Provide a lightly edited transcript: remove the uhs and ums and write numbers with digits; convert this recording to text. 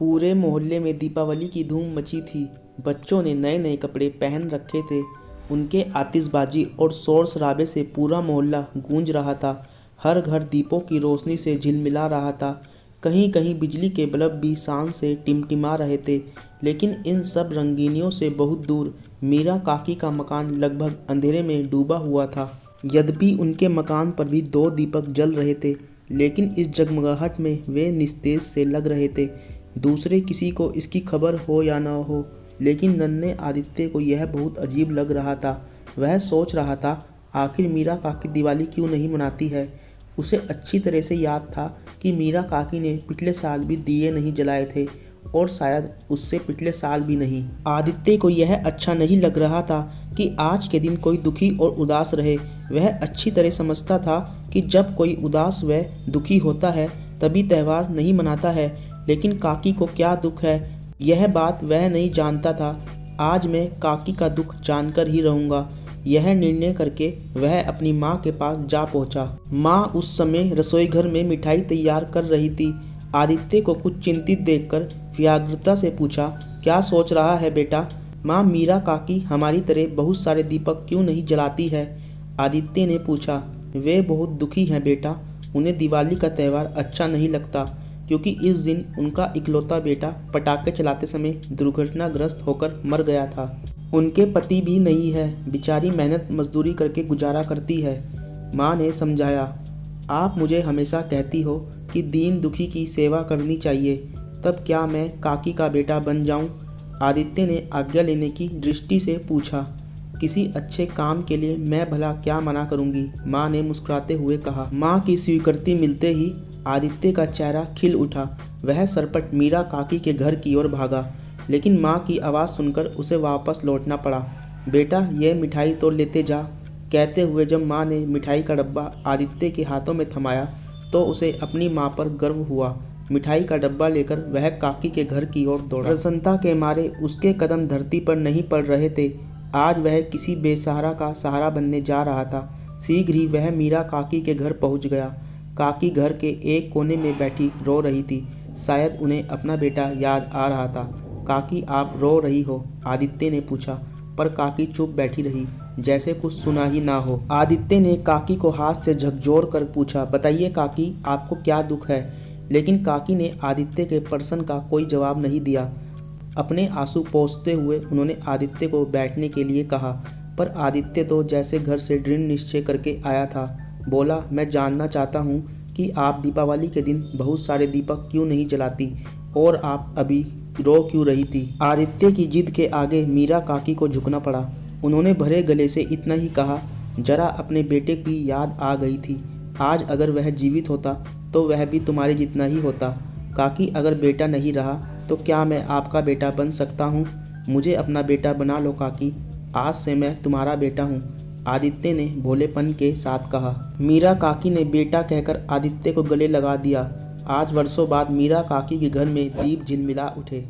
पूरे मोहल्ले में दीपावली की धूम मची थी। बच्चों ने नए नए कपड़े पहन रखे थे। उनके आतिशबाजी और शोर शराबे से पूरा मोहल्ला गूंज रहा था। हर घर दीपों की रोशनी से झिलमिला रहा था। कहीं कहीं बिजली के बल्ब भी शान से टिमटिमा रहे थे। लेकिन इन सब रंगीनियों से बहुत दूर मीरा काकी का मकान लगभग अंधेरे में डूबा हुआ था। यद्यपि उनके मकान पर भी 2 दीपक जल रहे थे, लेकिन इस जगमगाहट में वे निस्तेज से लग रहे थे। दूसरे किसी को इसकी खबर हो या न हो, लेकिन नन्हे आदित्य को यह बहुत अजीब लग रहा था। वह सोच रहा था, आखिर मीरा काकी दिवाली क्यों नहीं मनाती है। उसे अच्छी तरह से याद था कि मीरा काकी ने पिछले साल भी दिए नहीं जलाए थे, और शायद उससे पिछले साल भी नहीं। आदित्य को यह अच्छा नहीं लग रहा था कि आज के दिन कोई दुखी और उदास रहे। वह अच्छी तरह समझता था कि जब कोई उदास व दुखी होता है तभी त्यौहार नहीं मनाता है, लेकिन काकी को क्या दुख है, यह बात वह नहीं जानता था। आज मैं काकी का दुख जानकर ही रहूँगा, यह निर्णय करके वह अपनी माँ के पास जा पहुँचा। माँ उस समय रसोई घर में मिठाई तैयार कर रही थी। आदित्य को कुछ चिंतित देखकर व्याग्रता से पूछा, क्या सोच रहा है बेटा? माँ, मीरा काकी हमारी तरह बहुत सारे दीपक क्यों नहीं जलाती है? आदित्य ने पूछा। वे बहुत दुखी हैं बेटा, उन्हें दिवाली का त्यौहार अच्छा नहीं लगता, क्योंकि इस दिन उनका इकलौता बेटा पटाखे चलाते समय दुर्घटनाग्रस्त होकर मर गया था। उनके पति भी नहीं है, बेचारी मेहनत मजदूरी करके गुजारा करती है। माँ ने समझाया। आप मुझे हमेशा कहती हो कि दीन दुखी की सेवा करनी चाहिए, तब क्या मैं काकी का बेटा बन जाऊं? आदित्य ने आज्ञा लेने की दृष्टि से पूछा। किसी अच्छे काम के लिए मैं भला क्या मना करूंगी, माँ ने मुस्कुराते हुए कहा। माँ की स्वीकृति मिलते ही आदित्य का चेहरा खिल उठा। वह सरपट मीरा काकी के घर की ओर भागा, लेकिन माँ की आवाज़ सुनकर उसे वापस लौटना पड़ा। बेटा, यह मिठाई तो लेते जा, कहते हुए जब माँ ने मिठाई का डब्बा आदित्य के हाथों में थमाया तो उसे अपनी माँ पर गर्व हुआ। मिठाई का डब्बा लेकर वह काकी के घर की ओर दौड़ा। प्रसन्नता के मारे उसके कदम धरती पर नहीं पड़ रहे थे। आज वह किसी बेसहारा का सहारा बनने जा रहा था। शीघ्र ही वह मीरा काकी के घर पहुंच गया। काकी घर के एक कोने में बैठी रो रही थी। शायद उन्हें अपना बेटा याद आ रहा था। काकी, आप रो रही हो? आदित्य ने पूछा, पर काकी चुप बैठी रही, जैसे कुछ सुना ही ना हो। आदित्य ने काकी को हाथ से झकझोर कर पूछा, बताइए काकी, आपको क्या दुख है? लेकिन काकी ने आदित्य के प्रश्न का कोई जवाब नहीं दिया। अपने आंसू पोंछते हुए उन्होंने आदित्य को बैठने के लिए कहा, पर आदित्य तो जैसे घर से दृढ़ निश्चय करके आया था। बोला, मैं जानना चाहता हूँ कि आप दीपावली के दिन बहुत सारे दीपक क्यों नहीं जलाती, और आप अभी रो क्यों रही थी? आदित्य की जिद के आगे मीरा काकी को झुकना पड़ा। उन्होंने भरे गले से इतना ही कहा, जरा अपने बेटे की याद आ गई थी। आज अगर वह जीवित होता तो वह भी तुम्हारे जितना ही होता। काकी, अगर बेटा नहीं रहा तो क्या मैं आपका बेटा बन सकता हूँ? मुझे अपना बेटा बना लो काकी, आज से मैं तुम्हारा बेटा हूँ, आदित्य ने भोलेपन के साथ कहा। मीरा काकी ने बेटा कहकर आदित्य को गले लगा दिया। आज वर्षों बाद मीरा काकी के घर में दीप झिलमिला उठे।